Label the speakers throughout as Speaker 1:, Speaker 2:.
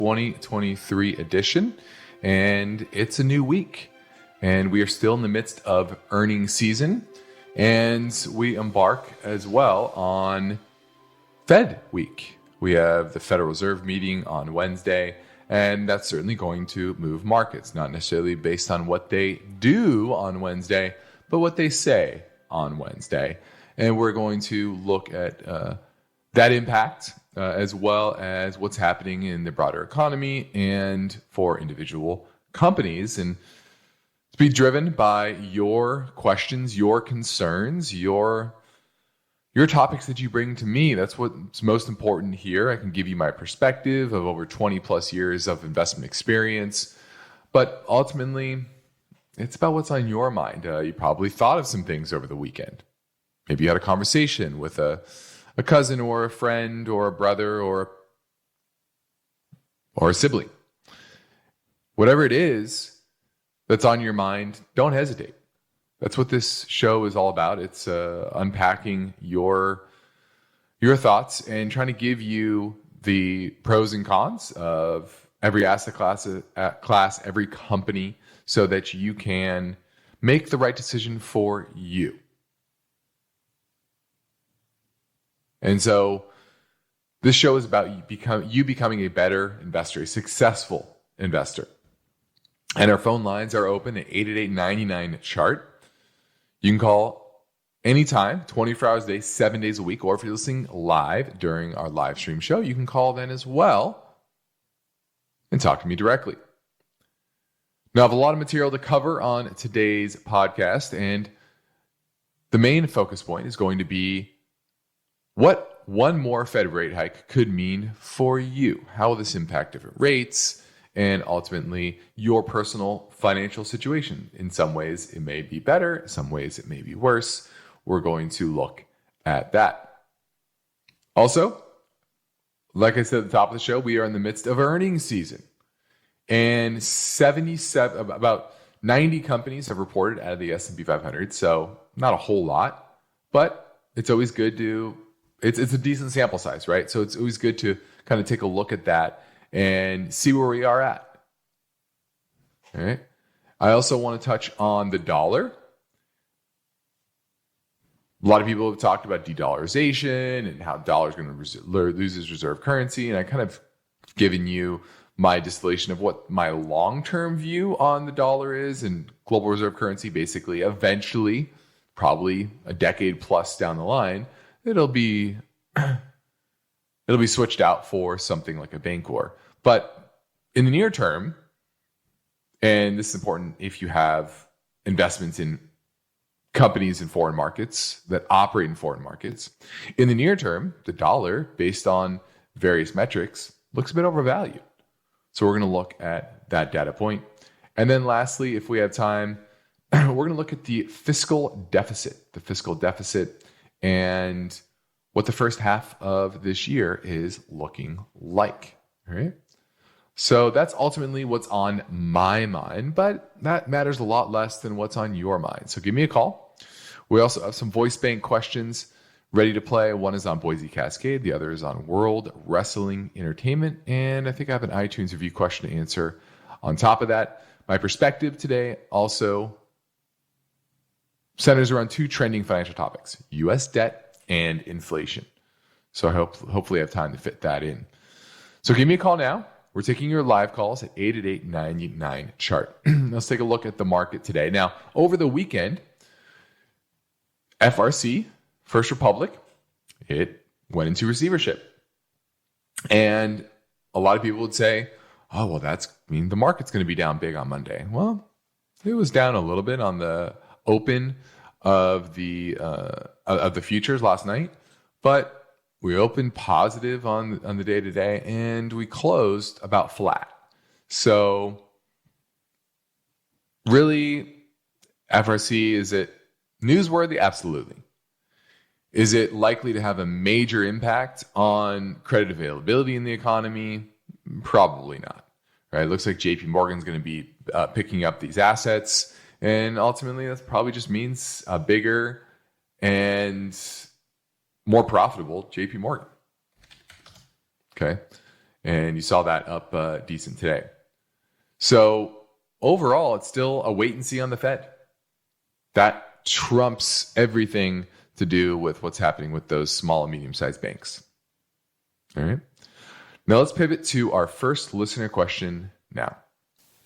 Speaker 1: 2023 edition, and it's a new week, and we are still in the midst of earnings season, and we embark as well on Fed week. We have the Federal Reserve meeting on Wednesday, and that's certainly going to move markets, not necessarily based on what they do on Wednesday, but what they say on Wednesday. And we're going to look at that impact as well as what's happening in the broader economy and for individual companies. And to be driven by your questions, your concerns, your topics that you bring to me. That's what's most important here. I can give you my perspective of over 20 plus years of investment experience, but ultimately it's about what's on your mind. You probably thought of some things over the weekend. Maybe you had a conversation with a cousin or a friend or a brother or a sibling. Whatever it is that's on your mind, don't hesitate. That's what this show is all about. It's unpacking your thoughts and trying to give you the pros and cons of every asset class, every company, so that you can make the right decision for you. And so this show is about you becoming a better investor, a successful investor. And our phone lines are open at 888-99-CHART. You can call anytime, 24 hours a day, 7 days a week, or if you're listening live during our live stream show, you can call then as well and talk to me directly. Now, I have a lot of material to cover on today's podcast, and the main focus point is going to be what one more Fed rate hike could mean for you. How will this impact different rates and ultimately your personal financial situation? In some ways, it may be better. In some ways, it may be worse. We're going to look at that. Also, like I said at the top of the show, we are in the midst of earnings season. And about 90 companies have reported out of the S&P 500. So not a whole lot, but it's always good to... It's a decent sample size, right? So it's always good to kind of take a look at that and see where we are at. All right. I also want to touch on the dollar. A lot of people have talked about de-dollarization and how the dollar is going to lose its reserve currency. And I kind of given you my distillation of what my long-term view on the dollar is and global reserve currency. Basically, eventually, probably a decade plus down the line, it'll be switched out for something like a Bancor. But in the near term, and this is important if you have investments in companies in foreign markets that operate in foreign markets, in the near term, the dollar, based on various metrics, looks a bit overvalued. So we're going to look at that data point. And then lastly, if we have time, we're going to look at the fiscal deficit, and what the first half of this year is looking like. All right. So that's ultimately what's on my mind, but that matters a lot less than what's on your mind. So give me a call. We also have some voice bank questions ready to play. One is on Boise Cascade. The other is on World Wrestling Entertainment. And I think I have an iTunes review question to answer on top of that. My perspective today also centers around two trending financial topics: U.S. debt and inflation. So I hopefully I have time to fit that in. So give me a call now. We're taking your live calls at 888-99-CHART. Let's take a look at the market today. Now, over the weekend, FRC, First Republic, it went into receivership. And a lot of people would say, oh, well, the market's going to be down big on Monday. Well, it was down a little bit on the open of the futures last night, but we opened positive on the day today, and we closed about flat. So really, FRC, is it newsworthy? Absolutely. Is it likely to have a major impact on credit availability in the economy? Probably not. Right? It looks like JP Morgan's going to be picking up these assets, and ultimately that probably just means a bigger and more profitable JP Morgan. Okay. And you saw that up decent today. So overall, it's still a wait and see on the Fed. That trumps everything to do with what's happening with those small and medium-sized banks. All right. Now let's pivot to our first listener question now.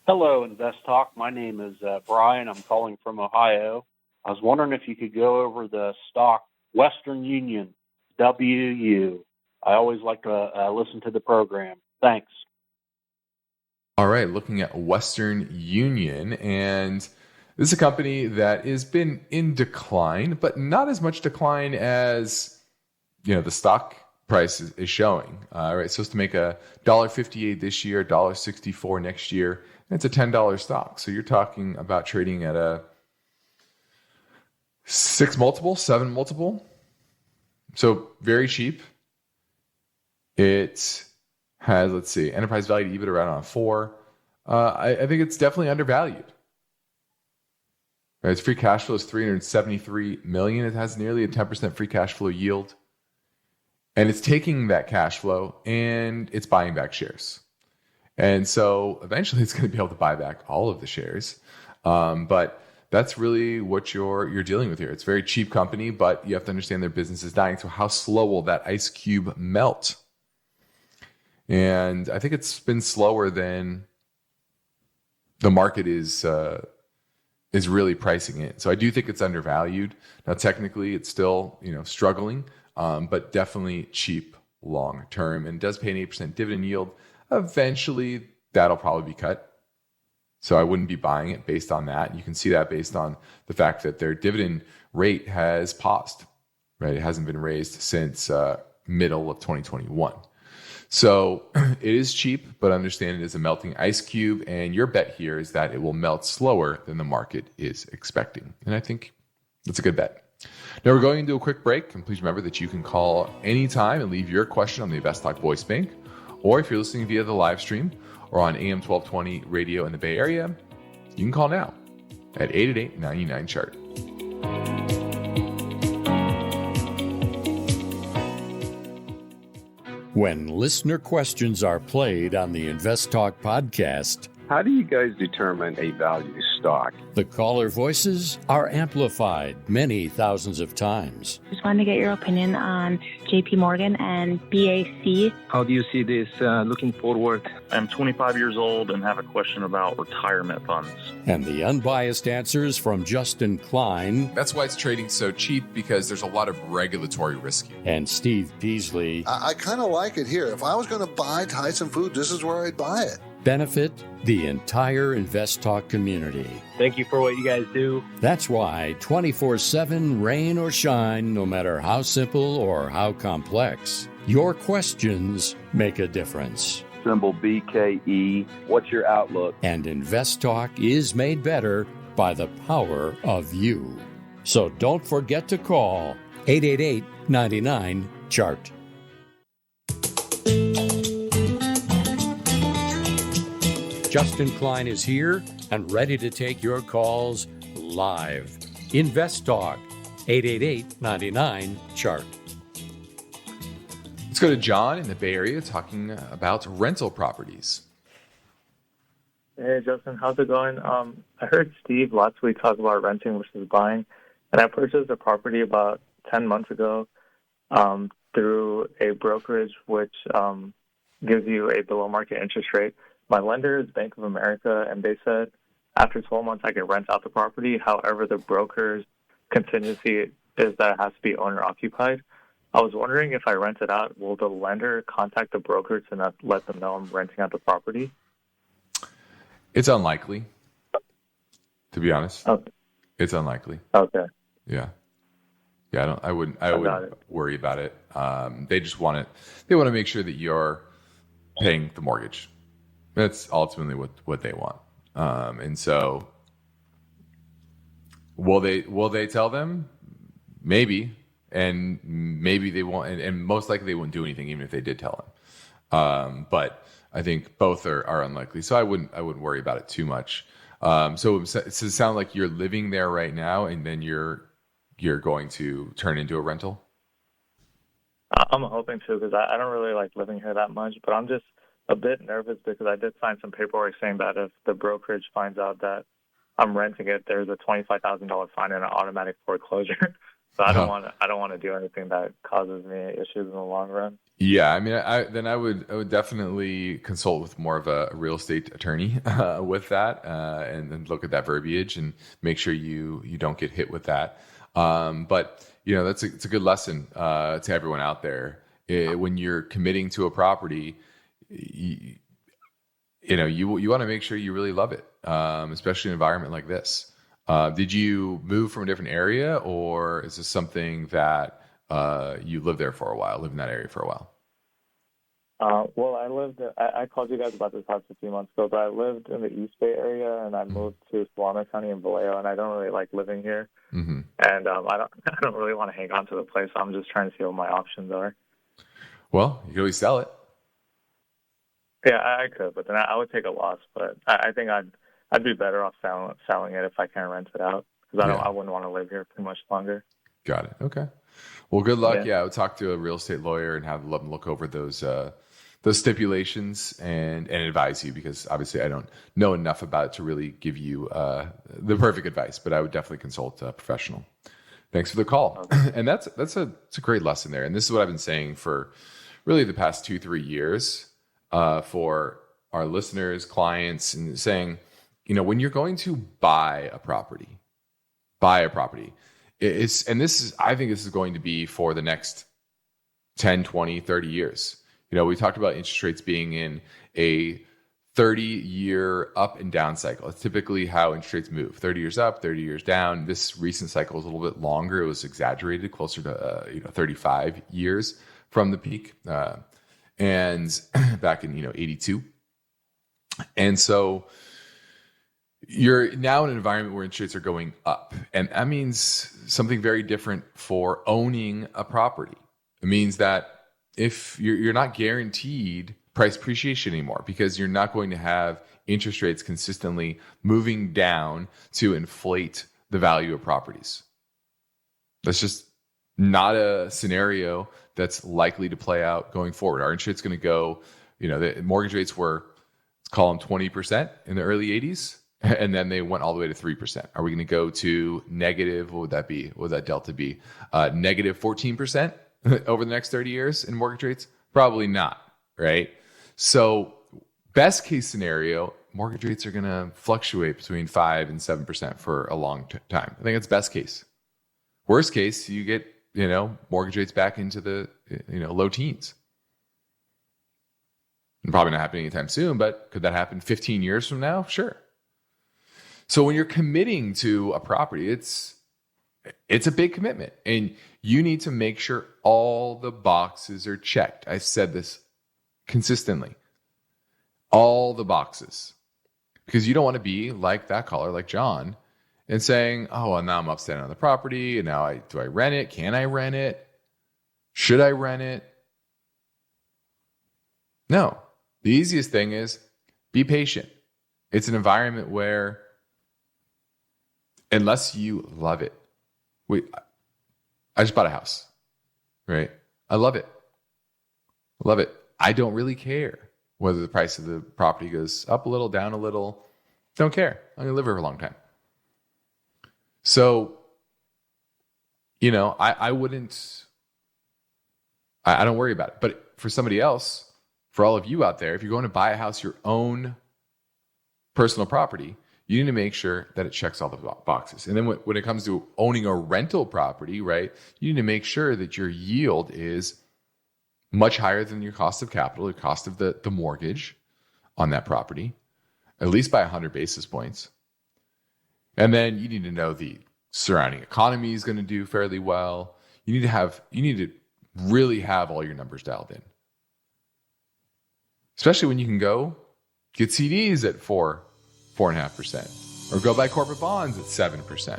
Speaker 2: Hello, InvestTalk. My name is Brian. I'm calling from Ohio. I was wondering if you could go over the stock Western Union, WU. I always like to listen to the program. Thanks.
Speaker 1: All right, looking at Western Union, and this is a company that has been in decline, but not as much decline as the stock price is showing. Right, it's supposed to make $1.58 this year, $1.64 next year, and it's a $10 stock. So you're talking about trading at a 6 multiple, 7 multiple. So very cheap. It has, let's see, enterprise value to EBIT around 4. I think it's definitely undervalued. Right, its free cash flow is $373 million. It has nearly a 10% free cash flow yield. And it's taking that cash flow and it's buying back shares. And so eventually it's going to be able to buy back all of the shares. But that's really what you're dealing with here. It's a very cheap company, but you have to understand their business is dying. So how slow will that ice cube melt? And I think it's been slower than the market is really pricing in. So I do think it's undervalued. Now, technically, it's still struggling, but definitely cheap long term, and does pay an 8% dividend yield. Eventually, that'll probably be cut. So I wouldn't be buying it based on that. You can see that based on the fact that their dividend rate has paused. Right, it hasn't been raised since middle of 2021. So it is cheap, but understand it is a melting ice cube, and your bet here is that it will melt slower than the market is expecting. And I think that's a good bet. Now we're going into a quick break, and please remember that you can call anytime and leave your question on the InvestTalk Voice Bank, or if you're listening via the live stream or on AM 1220 radio in the Bay Area, you can call now at 888-99-CHART.
Speaker 3: When listener questions are played on the InvestTalk podcast,
Speaker 4: how do you guys determine a value stock?
Speaker 3: The caller voices are amplified many thousands of times.
Speaker 5: Just wanted to get your opinion on JP Morgan and BAC.
Speaker 6: How do you see this looking forward?
Speaker 7: I'm 25 years old and have a question about retirement funds.
Speaker 3: And the unbiased answers from Justin Klein.
Speaker 1: That's why it's trading so cheap, because there's a lot of regulatory risk here.
Speaker 3: And Steve Peasley.
Speaker 8: I kind of like it here. If I was going to buy Tyson food, this is where I'd buy it.
Speaker 3: Benefit the entire InvestTalk community.
Speaker 6: Thank you for what you guys do.
Speaker 3: That's why 24/7, rain or shine, no matter how simple or how complex, your questions make a difference.
Speaker 4: Symbol BKE. What's your outlook?
Speaker 3: And InvestTalk is made better by the power of you. So don't forget to call 888-99-CHART. Justin Klein is here and ready to take your calls live. InvestTalk, 888-99-CHART.
Speaker 1: Let's go to John in the Bay Area talking about rental properties.
Speaker 9: Hey, Justin, how's it going? I heard Steve last week talk about renting versus buying, and I purchased a property about 10 months ago through a brokerage which gives you a below-market interest rate. My lender is Bank of America, and they said after 12 months I could rent out the property. However, the broker's contingency is that it has to be owner-occupied. I was wondering, if I rent it out, will the lender contact the broker to not let them know I'm renting out the property?
Speaker 1: It's unlikely, to be honest.
Speaker 9: Okay.
Speaker 1: It's unlikely.
Speaker 9: Okay.
Speaker 1: Yeah. I wouldn't worry about it. They just want it. They want to make sure that you're paying the mortgage. That's ultimately what they want. And so will they tell them? Maybe. And maybe they won't, and most likely they wouldn't do anything even if they did tell them. But I think both are unlikely. So I wouldn't worry about it too much. So it sounds like you're living there right now, and then you're going to turn into a rental?
Speaker 9: I'm hoping to, because I don't really like living here that much, but I'm just a bit nervous because I did sign some paperwork saying that if the brokerage finds out that I'm renting it, there's a $25,000 fine and an automatic foreclosure. So I don't want to do anything that causes me issues in the long run.
Speaker 1: Yeah, I mean, I would definitely consult with more of a real estate attorney with that, and then look at that verbiage and make sure you don't get hit with that. But it's a good lesson to everyone out there. When you're committing to a property, you want to make sure you really love it, especially an environment like this. Did you move from a different area, or is this something that you lived there for a while, lived in that area for a while?
Speaker 9: Well, I called you guys about this house a few months ago, but I lived in the East Bay area, and I moved to Solano County in Vallejo, and I don't really like living here. Mm-hmm. And I don't really want to hang on to the place. So I'm just trying to see what my options are.
Speaker 1: Well, you can always sell it.
Speaker 9: Yeah, I could, but then I would take a loss. But I think I'd be better off selling it if I can rent it out, because I wouldn't want to live here too much longer. Got it.
Speaker 1: Okay. Well, good luck. Yeah, I would talk to a real estate lawyer and have them look over those stipulations and advise you, because obviously I don't know enough about it to really give you the perfect advice, but I would definitely consult a professional. Thanks for the call. Okay. And it's a great lesson there. And this is what I've been saying for really the past 2-3 years for our listeners, clients, and saying, when you're going to buy a property, I think this is going to be for the next 10, 20, 30 years. We talked about interest rates being in a 30-year up and down cycle. It's typically how interest rates move: 30 years up, 30 years down. This recent cycle is a little bit longer. It was exaggerated, closer to 35 years from the peak, and back in 82. And so you're now in an environment where interest rates are going up, and that means something very different for owning a property. It means that if you're not guaranteed price appreciation anymore, because you're not going to have interest rates consistently moving down to inflate the value of properties. That's just not a scenario that's likely to play out going forward. Our interest rate's going to go, the mortgage rates were, let's call them 20% in the early 80s. And then they went all the way to 3%. Are we going to go to negative? What would that be? What would that delta be? Negative 14% over the next 30 years in mortgage rates? Probably not, right? So best case scenario, mortgage rates are going to fluctuate between 5 and 7% for a long time. I think that's best case. Worst case, you get, mortgage rates back into the, low teens. And probably not happening anytime soon, but could that happen 15 years from now? Sure. So when you're committing to a property, it's a big commitment, and you need to make sure all the boxes are checked. I've said this consistently. All the boxes. Because you don't want to be like that caller, like John, and saying, oh, well, now I'm upset on the property, and now do I rent it? Can I rent it? Should I rent it? No. The easiest thing is be patient. It's an environment where, unless you love it. I just bought a house, right? I love it. I don't really care whether the price of the property goes up a little, down a little. Don't care. I'm going to live here for a long time. So, I don't worry about it. But for somebody else, for all of you out there, if you're going to buy a house, your own personal property, you need to make sure that it checks all the boxes. And then when it comes to owning a rental property, right, you need to make sure that your yield is much higher than your cost of capital, the cost of the mortgage on that property, at least by 100 basis points. And then you need to know the surrounding economy is going to do fairly well. You need to really have all your numbers dialed in. Especially when you can go get CDs at 4.5%, or go buy corporate bonds at 7%,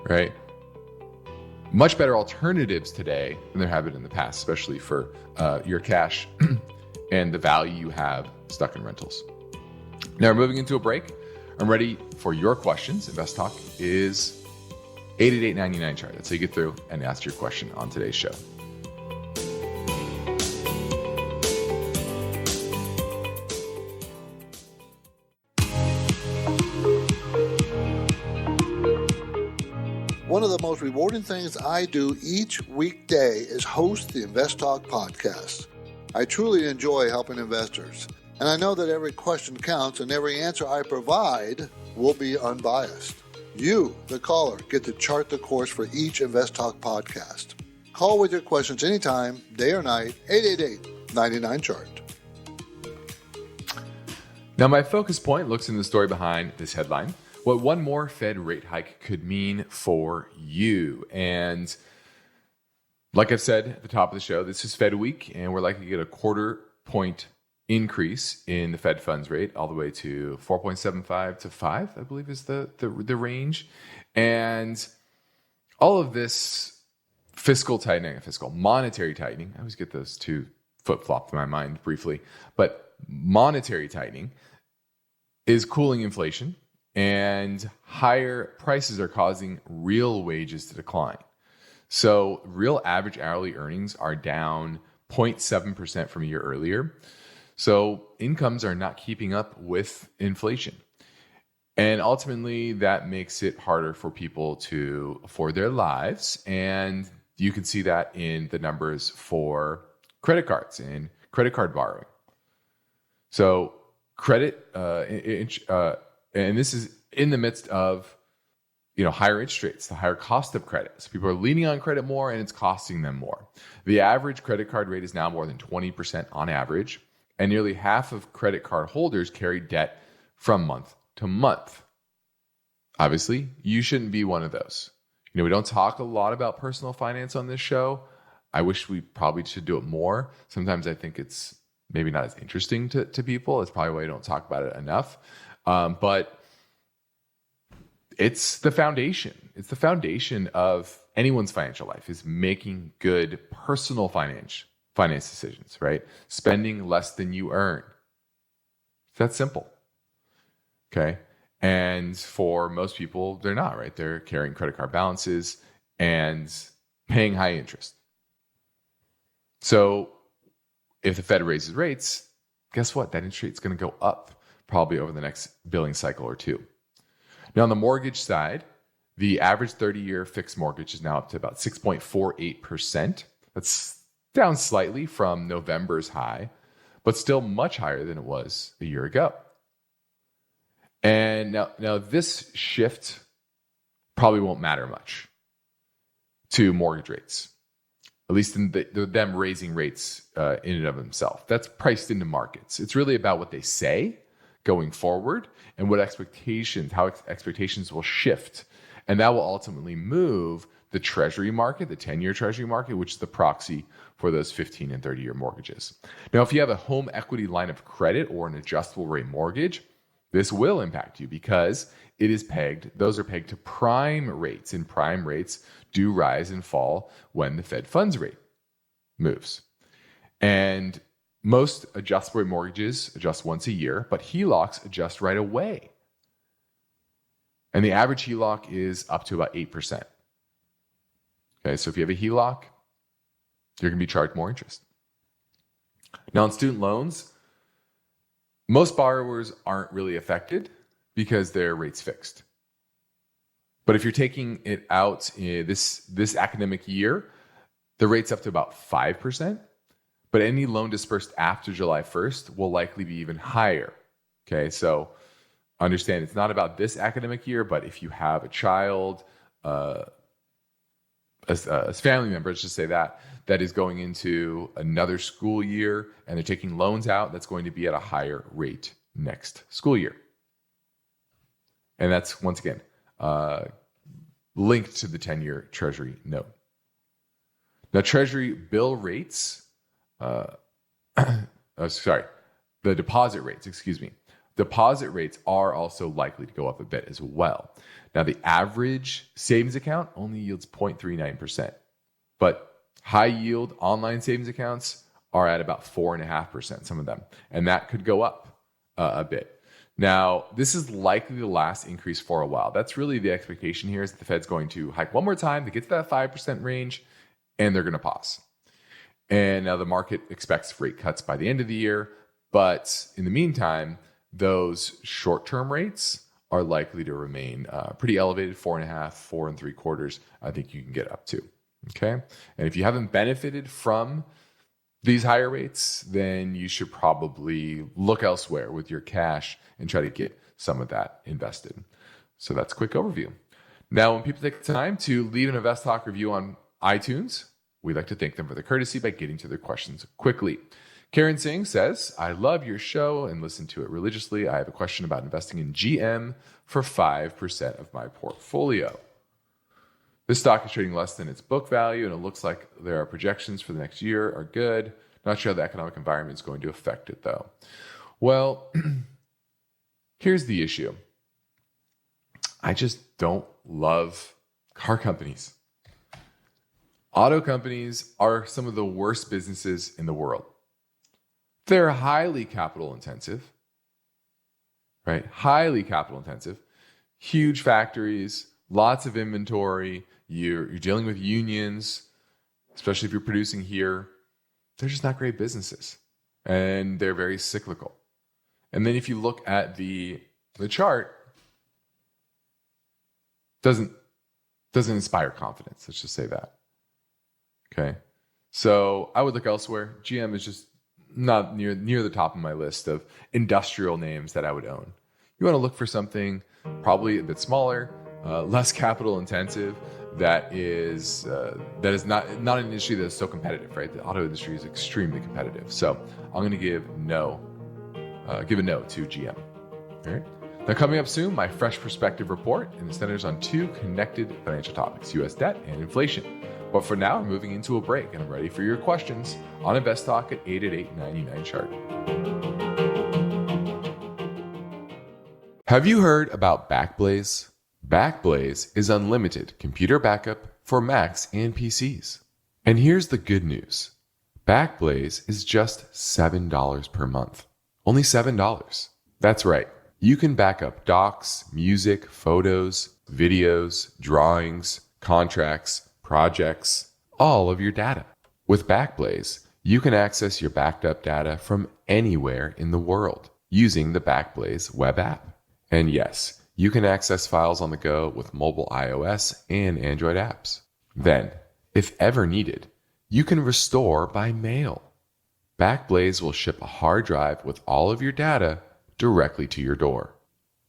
Speaker 1: right? Much better alternatives today than there have been in the past, especially for your cash and the value you have stuck in rentals. Now we're moving into a break. I'm ready for your questions. InvestTalk is 888-99-CHART. That's how you get through and ask your question on today's show.
Speaker 8: One of the most rewarding things I do each weekday is host the InvestTalk podcast. I truly enjoy helping investors, and I know that every question counts and every answer I provide will be unbiased. You, the caller, get to chart the course for each InvestTalk podcast. Call with your questions anytime, day or night, 888-99-CHART.
Speaker 1: Now, my focus point looks in the story behind this headline, what one more Fed rate hike could mean for you. And like I've said at the top of the show, this is Fed week, and we're likely to get a quarter point increase in the Fed funds rate all the way to 4.75 to 5, I believe is the range. And all of this monetary tightening, I always get those two flip-flopped in my mind briefly, but monetary tightening is cooling inflation, and higher prices are causing real wages to decline. So real average hourly earnings are down 0.7% from a year earlier. So incomes are not keeping up with inflation. And ultimately, that makes it harder for people to afford their lives. And you can see that in the numbers for credit cards and credit card borrowing. So credit, and this is in the midst of higher interest rates, the higher cost of credit. So people are leaning on credit more, and it's costing them more. The average credit card rate is now more than 20% on average, and nearly half of credit card holders carry debt from month to month. Obviously, you shouldn't be one of those. We don't talk a lot about personal finance on this show. I wish we probably should do it more. Sometimes I think it's maybe not as interesting to people. It's probably why we don't talk about it enough. But it's the foundation. It's the foundation of anyone's financial life, is making good personal finance decisions, right? Spending less than you earn. It's that simple. Okay. And for most people, they're not, right? They're carrying credit card balances and paying high interest. So if the Fed raises rates, guess what? That interest rate is going to go up probably over the next billing cycle or two. Now, on the mortgage side, the average 30-year fixed mortgage is now up to about 6.48%. That's down slightly from November's high, but still much higher than it was a year ago. And now this shift probably won't matter much to mortgage rates, at least in them raising rates in and of themselves. That's priced into markets. It's really about what they say going forward and how expectations will shift. And that will ultimately move the treasury market, the 10-year treasury market, which is the proxy for those 15 and 30-year mortgages. Now, if you have a home equity line of credit or an adjustable rate mortgage, this will impact you because those are pegged to prime rates, and prime rates do rise and fall when the Fed funds rate moves. And most adjustable rate mortgages adjust once a year, but HELOCs adjust right away. And the average HELOC is up to about 8%. Okay, so if you have a HELOC, you're going to be charged more interest. Now, on student loans, most borrowers aren't really affected because their rate's fixed. But if you're taking it out this academic year, the rate's up to about 5%. But any loan dispersed after July 1st will likely be even higher. Okay, so understand it's not about this academic year, but if you have a child, as family members, just say that is going into another school year and they're taking loans out, that's going to be at a higher rate next school year. And that's, once again, linked to the 10-year Treasury note. Now, Treasury bill rates, the deposit rates, Deposit rates are also likely to go up a bit as well. Now, the average savings account only yields 0.39%, but high yield online savings accounts are at about 4.5%, some of them, and that could go up a bit. Now, this is likely the last increase for a while. That's really the expectation here, is that the Fed's going to hike one more time to get to that 5% range, and they're going to pause. And now the market expects rate cuts by the end of the year, but in the meantime, those short-term rates are likely to remain pretty elevated. 4.5, 4.75, I think you can get up to. Okay. And if you haven't benefited from these higher rates, then you should probably look elsewhere with your cash and try to get some of that invested. So that's a quick overview. Now, when people take the time to leave an InvestTalk review on iTunes, we like to thank them for their courtesy by getting to their questions quickly. Karen Singh says, I love your show and listen to it religiously. I have a question about investing in GM for 5% of my portfolio. This stock is trading less than its book value, and it looks like there are projections for the next year are good. Not sure how the economic environment is going to affect it, though. Well, here's the issue. I just don't love car companies. Auto companies are some of the worst businesses in the world. They're highly capital intensive, right? Highly capital intensive. Huge factories, lots of inventory. You're dealing with unions, especially if you're producing here. They're just not great businesses, and they're very cyclical. And then if you look at the chart, doesn't inspire confidence. Let's just say that. Okay, so I would look elsewhere. GM is just not near the top of my list of industrial names that I would own. You want to look for something probably a bit smaller, less capital intensive. That is not an industry that is so competitive, right? The auto industry is extremely competitive. So I'm going to give a no to GM. All right. Now, coming up soon, my Fresh Perspective report, and it centers on two connected financial topics: U.S. debt and inflation. But for now, I'm moving into a break, and I'm ready for your questions on InvestTalk at 888-99-CHART. Have you heard about BackBlaze? BackBlaze is unlimited computer backup for Macs and PCs. And here's the good news. BackBlaze is just $7 per month. Only $7. That's right. You can back up docs, music, photos, videos, drawings, contracts, projects, all of your data. With BackBlaze, you can access your backed up data from anywhere in the world using the BackBlaze web app. And yes, you can access files on the go with mobile iOS and Android apps. Then, if ever needed, you can restore by mail. BackBlaze will ship a hard drive with all of your data directly to your door.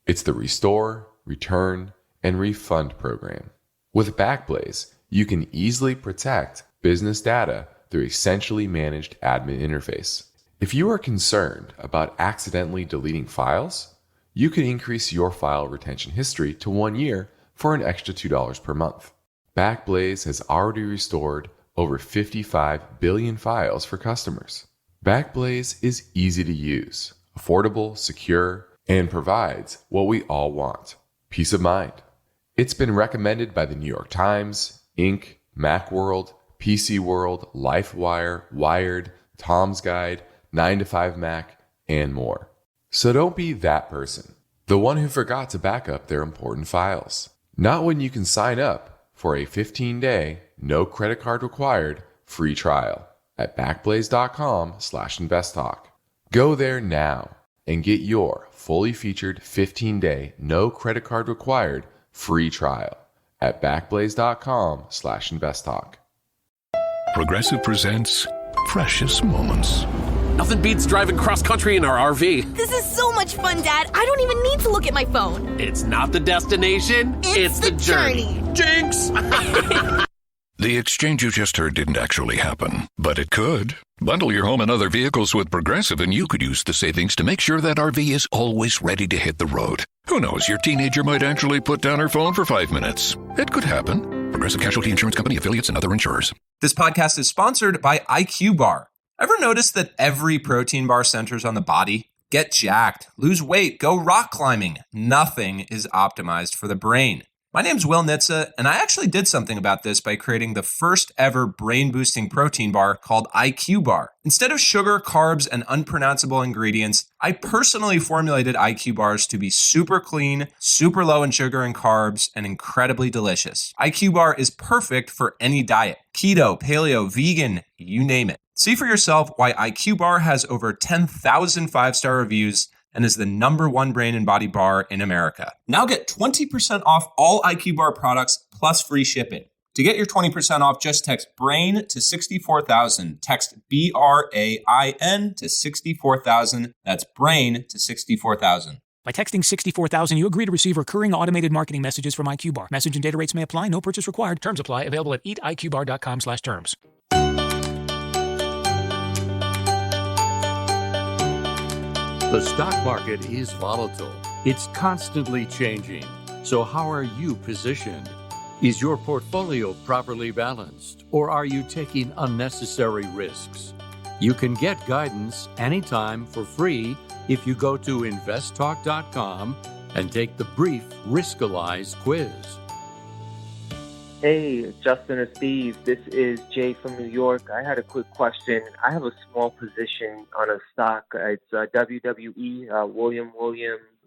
Speaker 1: It's the restore, return, and refund program. With BackBlaze, you can easily protect business data through a centrally managed admin interface. If you are concerned about accidentally deleting files, you can increase your file retention history to 1 year for an extra $2 per month. BackBlaze has already restored over 55 billion files for customers. BackBlaze is easy to use, affordable, secure, and provides what we all want: peace of mind. It's been recommended by the New York Times, Inc., Macworld, PC World, LifeWire, Wired, Tom's Guide, 9to5Mac, and more. So don't be that person, the one who forgot to back up their important files. Not when you can sign up for a 15-day, no credit card required, free trial at backblaze.com/investtalk. Go there now and get your fully featured 15-day, no credit card required, free trial at backblaze.com/investtalk.
Speaker 10: Progressive presents Precious Moments.
Speaker 11: Nothing beats driving cross-country in our RV.
Speaker 12: This is so much fun, Dad. I don't even need to look at my phone.
Speaker 11: It's not the destination. It's the journey. Jinx!
Speaker 10: The exchange you just heard didn't actually happen, but it could. Bundle your home and other vehicles with Progressive, and you could use the savings to make sure that RV is always ready to hit the road. Who knows, your teenager might actually put down her phone for 5 minutes. It could happen. Progressive Casualty Insurance Company, affiliates, and other insurers.
Speaker 13: This podcast is sponsored by IQ Bar. Ever notice that every protein bar centers on the body? Get jacked, lose weight, go rock climbing. Nothing is optimized for the brain. My name's Will Nitza, and I actually did something about this by creating the first ever brain-boosting protein bar called IQ Bar. Instead of sugar, carbs, and unpronounceable ingredients, I personally formulated IQ Bars to be super clean, super low in sugar and carbs, and incredibly delicious. IQ Bar is perfect for any diet. Keto, paleo, vegan, you name it. See for yourself why IQ Bar has over 10,000 5-star reviews and is the #1 brain and body bar in America. Now get 20% off all IQ Bar products plus free shipping. To get your 20% off, just text BRAIN to 64,000. Text BRAIN to 64,000. That's BRAIN to 64,000.
Speaker 14: By texting 64,000, you agree to receive recurring automated marketing messages from IQ Bar. Message and data rates may apply. No purchase required. Terms apply. Available at eatiqbar.com/terms.
Speaker 3: The stock market is volatile. It's constantly changing. So how are you positioned? Is your portfolio properly balanced, or are you taking unnecessary risks? You can get guidance anytime for free if you go to investtalk.com and take the brief Riskalyze quiz.
Speaker 15: Hey, Justin or Steve, this is Jay from New York. I had a quick question. I have a small position on a stock. It's WWE, William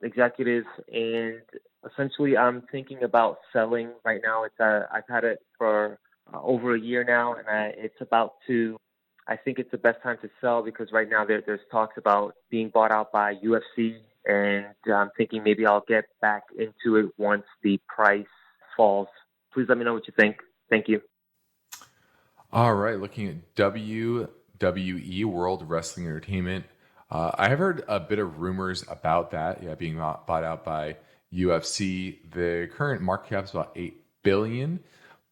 Speaker 15: Executives, and essentially I'm thinking about selling right now. I've had it for over a year now, and I think it's the best time to sell because right now there's talks about being bought out by UFC, and I'm thinking maybe I'll get back into it once the price falls. Please let me know what you think. Thank you.
Speaker 1: All right, looking at WWE, World Wrestling Entertainment. I have heard a bit of rumors about that, being bought out by UFC. The current market cap is about $8 billion,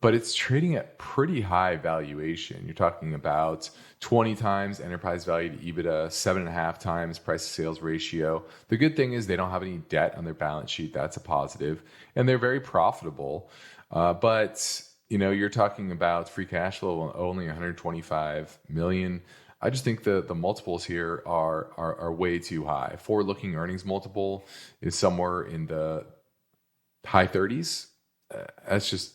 Speaker 1: but it's trading at pretty high valuation. You're talking about 20 times enterprise value to EBITDA, 7.5 times price to sales ratio. The good thing is they don't have any debt on their balance sheet. That's a positive, and they're very profitable. But you're talking about free cash flow only $125 million. I just think the multiples here are way too high. Forward-looking earnings multiple is somewhere in the high 30s. That's just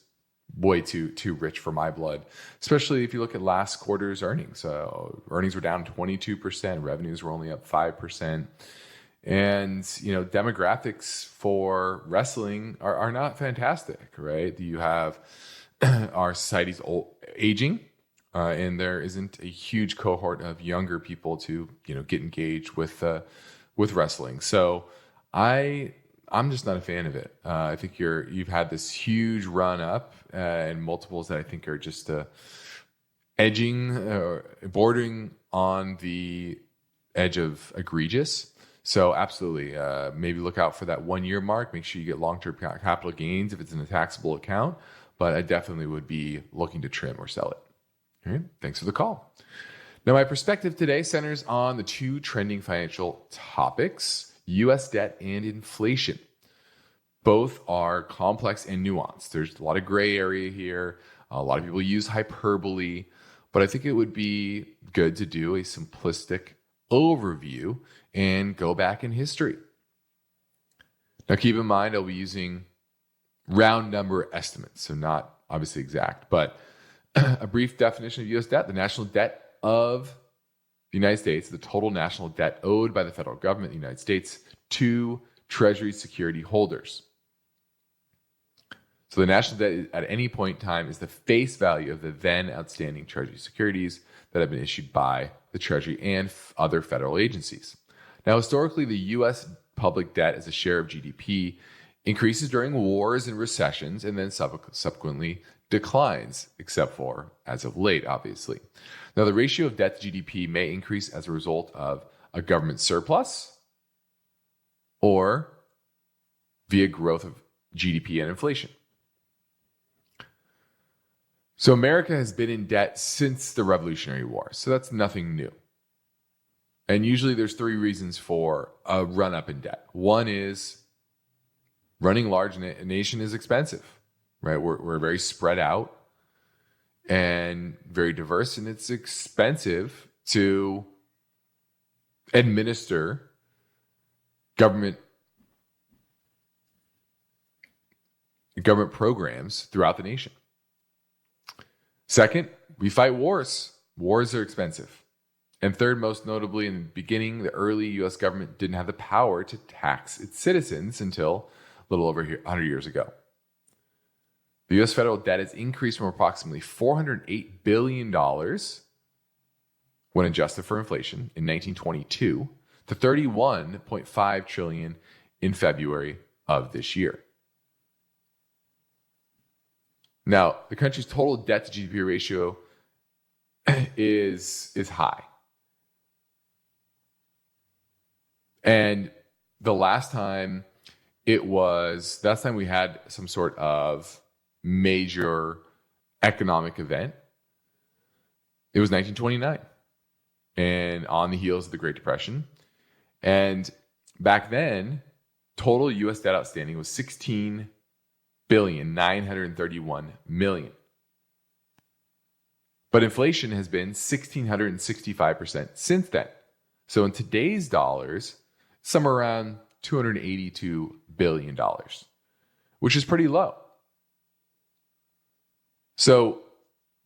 Speaker 1: way too rich for my blood, especially if you look at last quarter's earnings. Earnings were down 22%, revenues were only up 5%. And, demographics for wrestling are not fantastic, right? You have our society's aging, and there isn't a huge cohort of younger people to, get engaged with wrestling. So I'm just not a fan of it. I think you've had this huge run up and multiples that I think are just bordering on the edge of egregious. So absolutely, maybe look out for that 1 year mark. Make sure you get long-term capital gains if it's in a taxable account. But I definitely would be looking to trim or sell it. All right, thanks for the call. Now, my perspective today centers on the two trending financial topics, U.S. debt and inflation. Both are complex and nuanced. There's a lot of gray area here. A lot of people use hyperbole, but I think it would be good to do a simplistic overview and go back in history. Now, keep in mind, I'll be using round number estimates, so not obviously exact, but a brief definition of U.S. debt. The national debt of the United States, the total national debt owed by the federal government of the United States to Treasury security holders. So the national debt at any point in time is the face value of the then outstanding Treasury securities that have been issued by the Treasury and other federal agencies. Now, historically, the U.S. public debt as a share of GDP increases during wars and recessions and then subsequently declines, except for as of late, obviously. Now, the ratio of debt to GDP may increase as a result of a government surplus or via growth of GDP and inflation. So America has been in debt since the Revolutionary War, so that's nothing new. And usually there's three reasons for a run-up in debt. One is running large in a nation is expensive, right? We're very spread out and very diverse, and it's expensive to administer government programs throughout the nation. Second, we fight wars. Wars are expensive. And third, most notably, in the beginning, the early U.S. government didn't have the power to tax its citizens until a little over 100 years ago. The U.S. federal debt has increased from approximately $408 billion when adjusted for inflation in 1922 to 31.5 trillion in February of this year. Now, the country's total debt to GDP ratio is high. And the last time we had some sort of major economic event, it was 1929, and on the heels of the Great Depression. And back then, total U.S. debt outstanding was $16,931 billion. But inflation has been 1,665% since then. So in today's dollars, somewhere around $282 billion, which is pretty low. So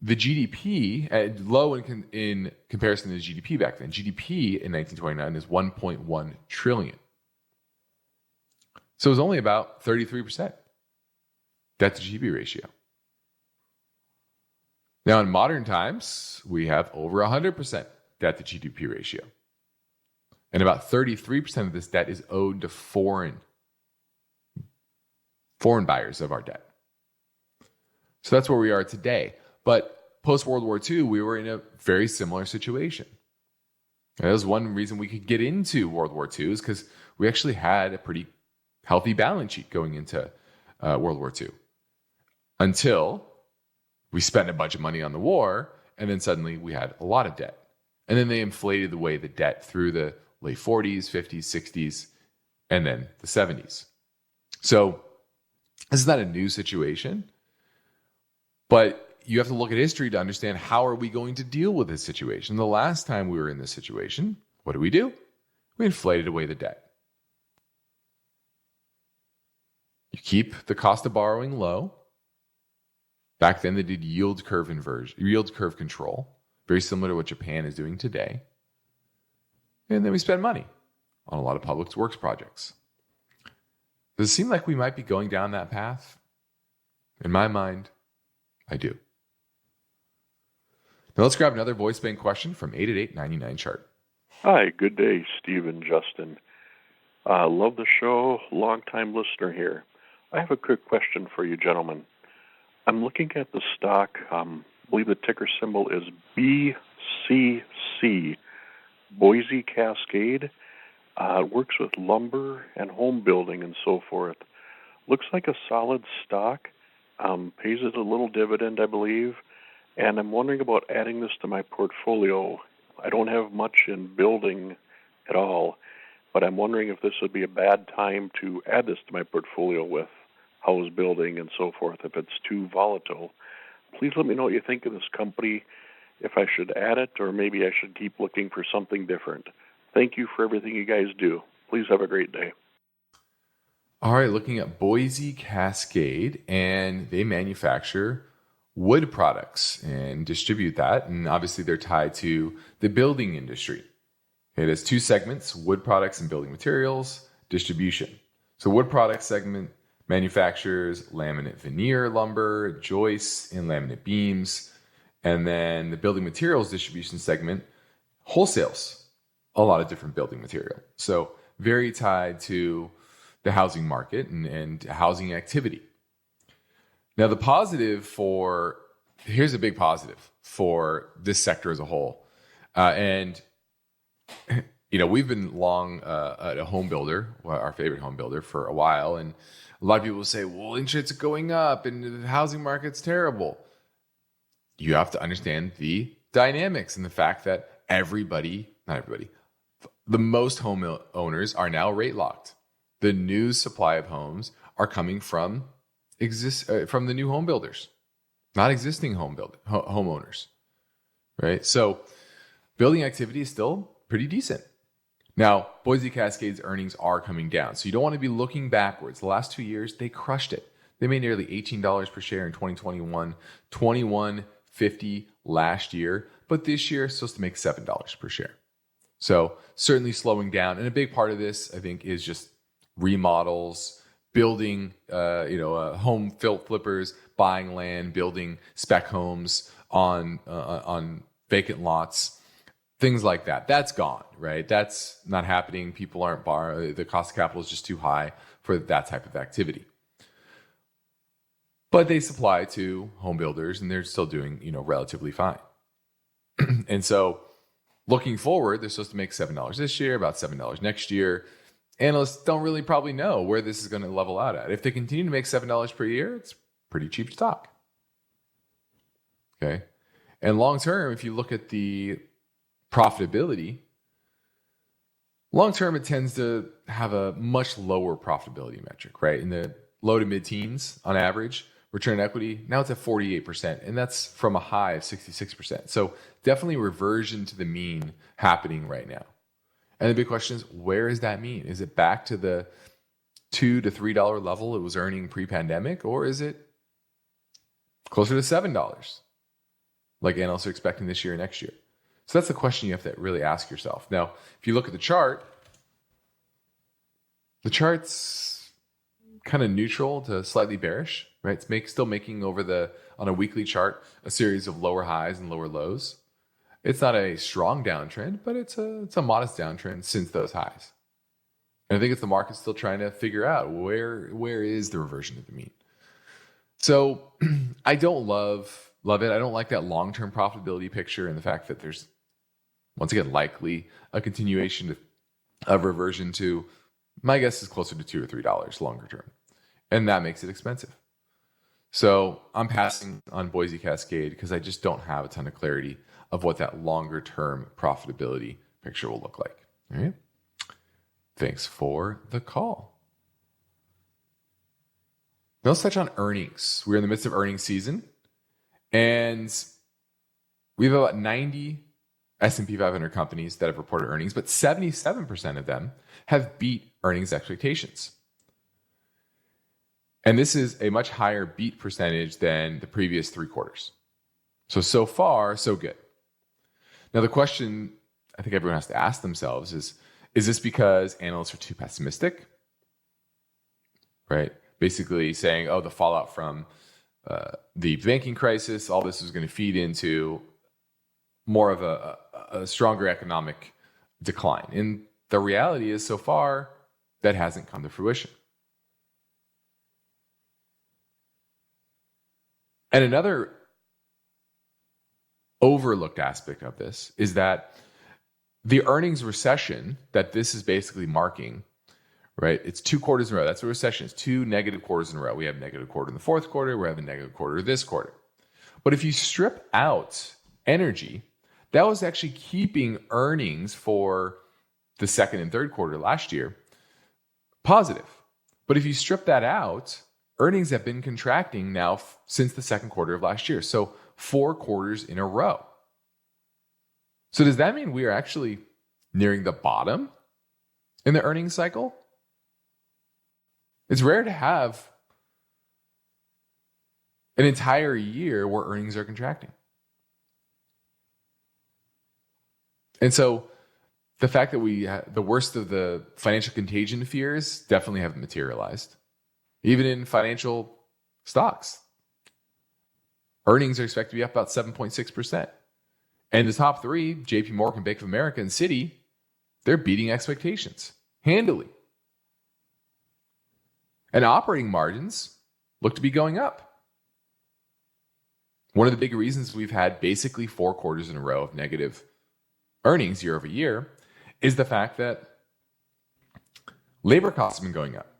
Speaker 1: the GDP, low in comparison to the GDP back then. GDP in 1929 is 1.1 trillion. So it was only about 33% debt to GDP ratio. Now in modern times, we have over 100% debt to GDP ratio. And about 33% of this debt is owed to foreign buyers of our debt. So that's where we are today. But post-World War II, we were in a very similar situation. And that was one reason we could get into World War II, is because we actually had a pretty healthy balance sheet going into World War II. Until we spent a bunch of money on the war, and then suddenly we had a lot of debt. And then they inflated the debt through the late 40s, 50s, 60s, and then the 70s. So this is not a new situation, but you have to look at history to understand how are we going to deal with this situation. The last time we were in this situation, what did we do? We inflated away the debt. You keep the cost of borrowing low. Back then they did yield curve control, very similar to what Japan is doing today. And then we spend money on a lot of public works projects. Does it seem like we might be going down that path? In my mind, I do. Now let's grab another voice bank question from 888-99-CHART.
Speaker 16: Hi, good day, Steve and Justin. Love the show, long-time listener here. I have a quick question for you gentlemen. I'm looking at the stock, I believe the ticker symbol is BCC, Boise Cascade. It works with lumber and home building and so forth. Looks like a solid stock, pays it a little dividend, I believe, and I'm wondering about adding this to my portfolio. I don't have much in building at all, but I'm wondering if this would be a bad time to add this to my portfolio with house building and so forth, if it's too volatile. Please let me know what you think of this company, if I should add it, or maybe I should keep looking for something different. Thank you for everything you guys do. Please have a great day.
Speaker 1: All right, looking at Boise Cascade, and they manufacture wood products and distribute that, and obviously they're tied to the building industry. It has two segments: wood products and building materials, distribution. So wood products segment manufactures laminate veneer lumber, joists, and laminate beams. And then the building materials distribution segment wholesales a lot of different building material. So very tied to the housing market and housing activity. Now, here's a big positive for this sector as a whole. We've been long a home builder, our favorite home builder, for a while. And a lot of people will say, well, interest rates are going up and the housing market's terrible. You have to understand the dynamics and the fact that the most home owners are now rate locked. The new supply of homes are coming from the new home builders, not existing homeowners, right? So building activity is still pretty decent. Now, Boise Cascade's earnings are coming down, so you don't want to be looking backwards. The last 2 years, they crushed it. They made nearly $18 per share in 2021, $21.50 last year, but this year it's supposed to make $7 per share. So certainly slowing down, and a big part of this, I think, is just remodels, building, home flippers, buying land, building spec homes on vacant lots. things like that. That's gone, right? That's not happening. People aren't borrowing. The cost of capital is just too high for that type of activity. But they supply to home builders, and they're still doing, relatively fine. And so looking forward, they're supposed to make $7 this year, about $7 next year. Analysts don't really probably know where this is going to level out at. If they continue to make $7 per year, it's pretty cheap stock. Okay. And long term, if you look at the profitability, long term, it tends to have a much lower profitability metric, right? In the low to mid teens on average, return on equity, now it's at 48%, and that's from a high of 66%. So definitely reversion to the mean happening right now. And the big question is, where is that mean? Is it back to the $2 to $3 level it was earning pre-pandemic, or is it closer to $7, like analysts are expecting this year and next year? So that's the question you have to really ask yourself. Now, if you look at the chart's kind of neutral to slightly bearish, right? It's still making on a weekly chart a series of lower highs and lower lows. It's not a strong downtrend, but it's a modest downtrend since those highs. And I think it's the market still trying to figure out where is the reversion to the mean. So I don't love it. I don't like that long-term profitability picture and the fact that there's, once again, likely a continuation of reversion to, my guess is closer to $2 or $3 longer term. And that makes it expensive. So I'm passing on Boise Cascade because I just don't have a ton of clarity of what that longer term profitability picture will look like. All right. Thanks for the call. Now let's touch on earnings. We're in the midst of earnings season, and we have about 90 S&P 500 companies that have reported earnings, but 77% of them have beat earnings expectations. And this is a much higher beat percentage than the previous 3 quarters. So far, so good. Now, the question I think everyone has to ask themselves is this because analysts are too pessimistic? Right? Basically saying, the fallout from the banking crisis, all this is going to feed into more of a stronger economic decline. And the reality is, so far, that hasn't come to fruition. And another overlooked aspect of this is that the earnings recession that this is basically marking, right? It's 2 quarters in a row. That's a recession. It's 2 negative quarters in a row. We have a negative quarter in the fourth quarter. We're having a negative quarter this quarter. But if you strip out energy, that was actually keeping earnings for the second and third quarter last year positive. But if you strip that out, earnings have been contracting now since the second quarter of last year. So 4 quarters in a row. So does that mean we are actually nearing the bottom in the earnings cycle? It's rare to have an entire year where earnings are contracting. And so the fact that the worst of the financial contagion fears definitely haven't materialized. Even in financial stocks, earnings are expected to be up about 7.6%. And the top 3, JP Morgan, Bank of America, and Citi, they're beating expectations handily. And operating margins look to be going up. One of the big reasons we've had basically 4 quarters in a row of negative earnings year over year is the fact that labor costs have been going up.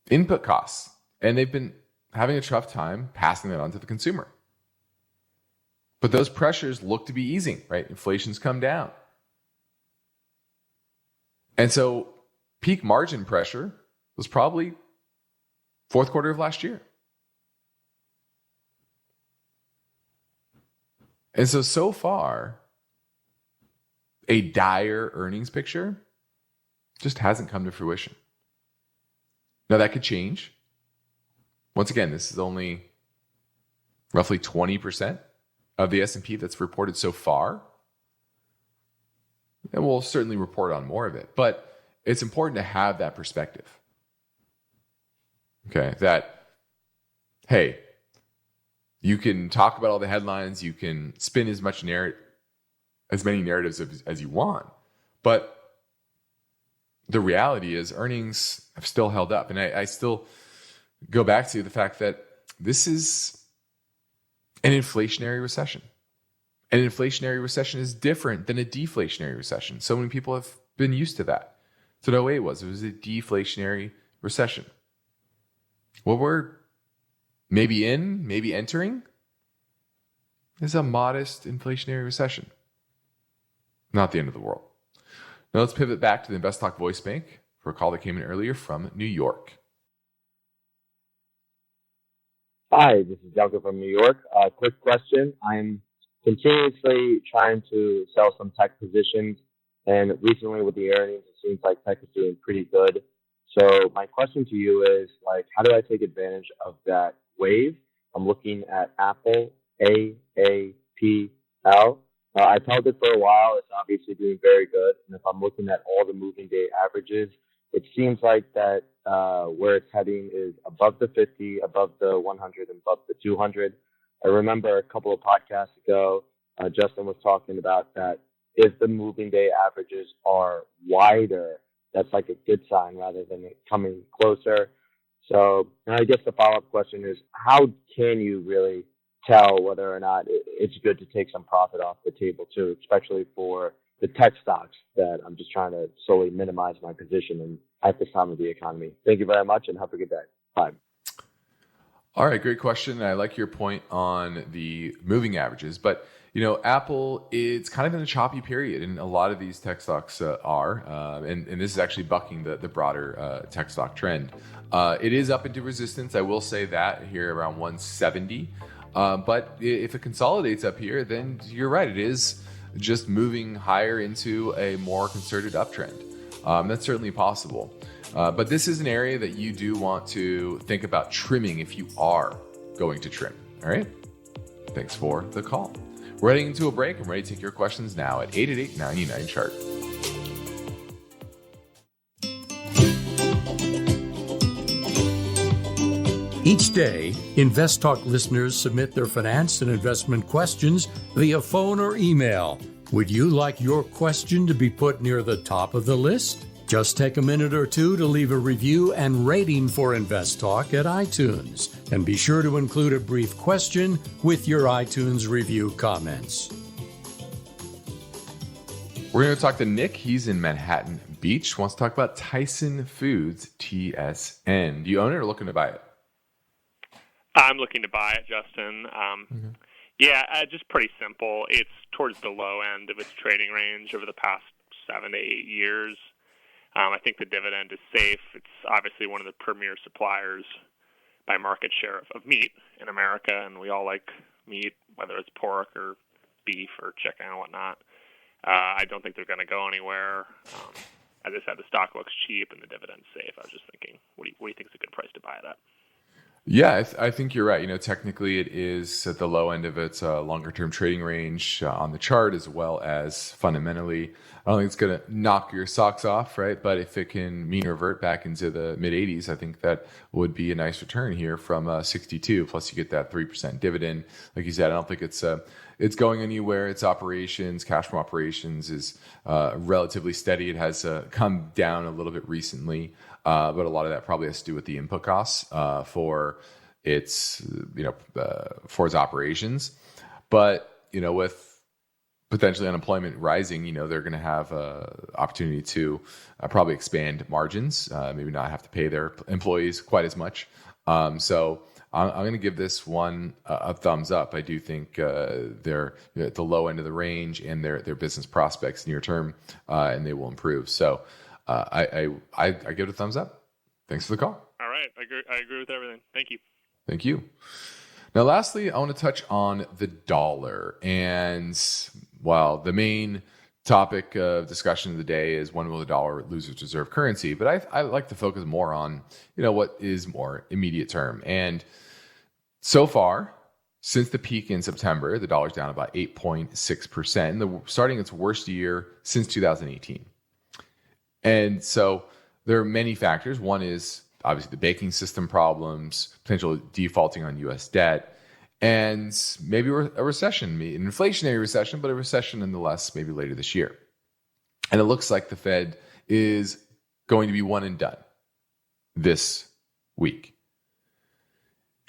Speaker 1: Input costs, and they've been having a tough time passing that on to the consumer. But those pressures look to be easing, right? Inflation's come down. And so peak margin pressure was probably fourth quarter of last year. And so far, a dire earnings picture just hasn't come to fruition. Now, that could change. Once again, this is only roughly 20% of the S&P that's reported so far. And we'll certainly report on more of it. But it's important to have that perspective. Okay, that, hey, you can talk about all the headlines, you can spin as much narrative, as many narratives as you want. But the reality is earnings have still held up. And I still go back to the fact that this is an inflationary recession. An inflationary recession is different than a deflationary recession. So many people have been used to that. So no way it was. It was a deflationary recession. What we're maybe entering is a modest inflationary recession. Not the end of the world. Now let's pivot back to the InvestTalk voice bank for a call that came in earlier from New York.
Speaker 17: Hi, this is Delco from New York. Quick question. I'm continuously trying to sell some tech positions, and recently with the earnings, it seems like tech is doing pretty good. So my question to you is, how do I take advantage of that wave? I'm looking at Apple, AAPL. I've held it for a while. It's obviously doing very good. And if I'm looking at all the moving day averages, it seems like that where it's heading is above the 50, above the 100, and above the 200. I remember a couple of podcasts ago, Justin was talking about that if the moving day averages are wider, that's like a good sign rather than it coming closer. So I guess the follow-up question is, how can you really tell whether or not it's good to take some profit off the table too, especially for the tech stocks that I'm just trying to solely minimize my position in at this time of the economy? Thank you very much and have a good day. Bye.
Speaker 1: All right, great question. I like your point on the moving averages, but Apple, it's kind of in a choppy period, and a lot of these tech stocks are, and this is actually bucking the broader tech stock trend. It is up into resistance. I will say that here around 170. But if it consolidates up here, then you're right. It is just moving higher into a more concerted uptrend. That's certainly possible. But this is an area that you do want to think about trimming if you are going to trim. All right. Thanks for the call. We're heading into a break. I'm ready to take your questions now at 888-99-CHART.
Speaker 3: Each day, InvestTalk listeners submit their finance and investment questions via phone or email. Would you like your question to be put near the top of the list? Just take a minute or two to leave a review and rating for InvestTalk at iTunes. And be sure to include a brief question with your iTunes review comments.
Speaker 1: We're going to talk to Nick. He's in Manhattan Beach. Wants to talk about Tyson Foods, TSN. Do you own it or looking to buy it?
Speaker 18: I'm looking to buy it, Justin. Yeah, just pretty simple. It's towards the low end of its trading range over the past 7 to 8 years. I think the dividend is safe. It's obviously one of the premier suppliers by market share of meat in America, and we all like meat, whether it's pork or beef or chicken or whatnot. I don't think they're going to go anywhere. As I said, the stock looks cheap and the dividend's safe. I was just thinking, what do you think is a good price to buy it at?
Speaker 1: Yeah, I think you're right. Technically it is at the low end of its longer-term trading range on the chart, as well as fundamentally. I don't think it's going to knock your socks off, right? But if it can mean revert back into the mid-80s, I think that would be a nice return here from 62. Plus, you get that 3% dividend. Like you said, I don't think it's going anywhere. Its operations, cash from operations, is relatively steady. It has come down a little bit recently. But a lot of that probably has to do with the input costs for its operations. But with potentially unemployment rising, they're going to have opportunity to probably expand margins, maybe not have to pay their employees quite as much. So I'm going to give this one a thumbs up. I do think they're at the low end of the range, and their business prospects near term, and they will improve. So. I give it a thumbs up. Thanks for the call.
Speaker 18: All right. I agree with everything. Thank you.
Speaker 1: Thank you. Now, lastly, I want to touch on the dollar. And while the main topic of discussion of the day is when will the dollar lose its reserve currency, but I like to focus more on, what is more immediate term. And so far, since the peak in September, the dollar's down about 8.6%, starting its worst year since 2018. And so there are many factors. One is obviously the banking system problems, potential defaulting on U.S. debt. and maybe a recession, an inflationary recession, but a recession nonetheless, maybe later this year. And it looks like the Fed is going to be one and done this week.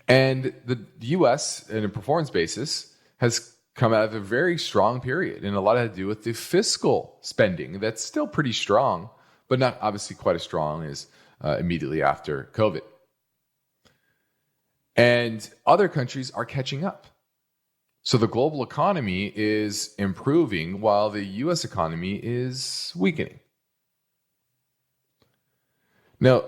Speaker 1: And the U.S., on a performance basis, has come out of a very strong period, and a lot had to do with the fiscal spending that's still pretty strong, but not obviously quite as strong as immediately after COVID. And other countries are catching up. So the global economy is improving while the U.S. economy is weakening. Now,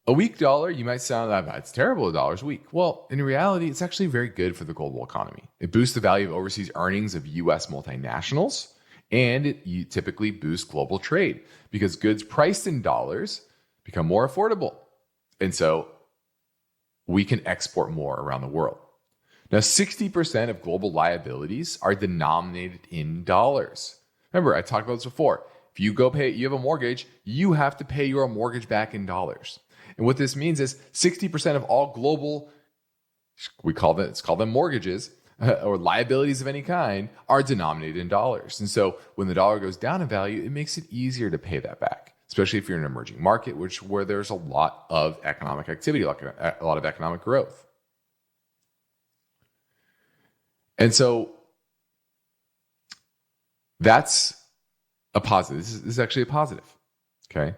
Speaker 1: a weak dollar, you might sound like it's terrible, a dollar's weak. Well, in reality, it's actually very good for the global economy. It boosts the value of overseas earnings of U.S. multinationals, and it typically boosts global trade because goods priced in dollars become more affordable. And so we can export more around the world. Now, 60% of global liabilities are denominated in dollars. Remember, I talked about this before. If you have a mortgage, you have to pay your mortgage back in dollars. And what this means is 60% of all global, it's called them mortgages or liabilities of any kind, are denominated in dollars. And so when the dollar goes down in value, it makes it easier to pay that back, especially if you're in an emerging market, where there's a lot of economic activity, like a lot of economic growth. And so that's a positive. This is actually a positive. Okay.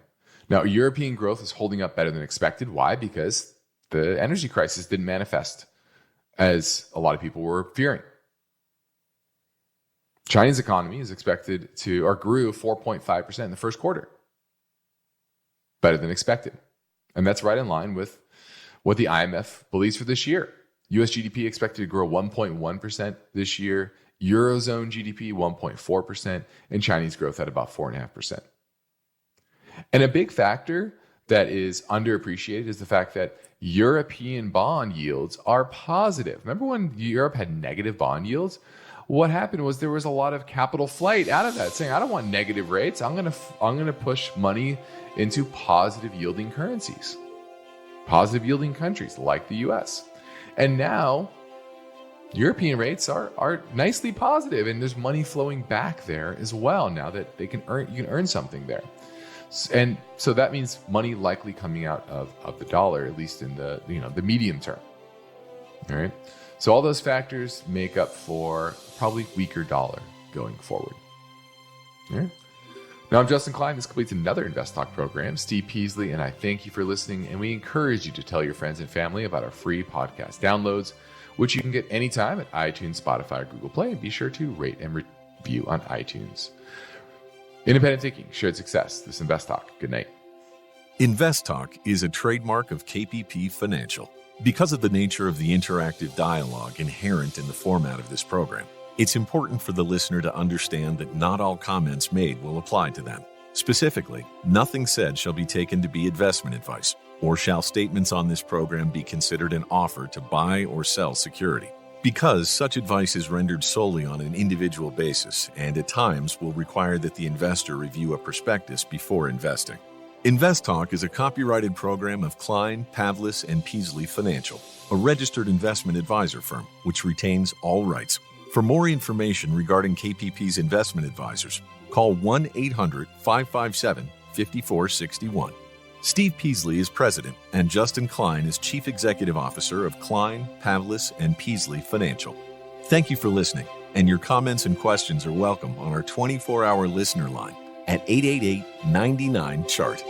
Speaker 1: Now, European growth is holding up better than expected. Why? Because the energy crisis didn't manifest as a lot of people were fearing. China's economy is expected grew 4.5% in the first quarter. Better than expected. And that's right in line with what the IMF believes for this year. US GDP expected to grow 1.1% this year, Eurozone GDP 1.4%, and Chinese growth at about 4.5%. And a big factor that is underappreciated is the fact that European bond yields are positive. Remember when Europe had negative bond yields? What happened was there was a lot of capital flight out of that, saying, I don't want negative rates. I'm going to push money into positive yielding currencies, positive yielding countries like the US. And now European rates are nicely positive, and there's money flowing back there as well now that you can earn something there. And so that means money likely coming out of the dollar, at least in the medium term. All right. So all those factors make up for probably weaker dollar going forward. All right. Now, I'm Justin Klein. This completes another InvestTalk program. Steve Peasley and I thank you for listening, and we encourage you to tell your friends and family about our free podcast downloads, which you can get anytime at iTunes, Spotify, or Google Play. And be sure to rate and review on iTunes. Independent thinking, shared success. This is InvestTalk. Good night.
Speaker 19: InvestTalk is a trademark of KPP Financial. Because of the nature of the interactive dialogue inherent in the format of this program, it's important for the listener to understand that not all comments made will apply to them. Specifically, nothing said shall be taken to be investment advice, or shall statements on this program be considered an offer to buy or sell security. Because such advice is rendered solely on an individual basis and at times will require that the investor review a prospectus before investing. InvestTalk is a copyrighted program of Klein, Pavlis, and Peasley Financial, a registered investment advisor firm which retains all rights. For more information regarding KPP's investment advisors, call 1-800-557-5461. Steve Peasley is president, and Justin Klein is chief executive officer of Klein, Pavlis, and Peasley Financial. Thank you for listening, and your comments and questions are welcome on our 24-hour listener line at 888-99-CHART.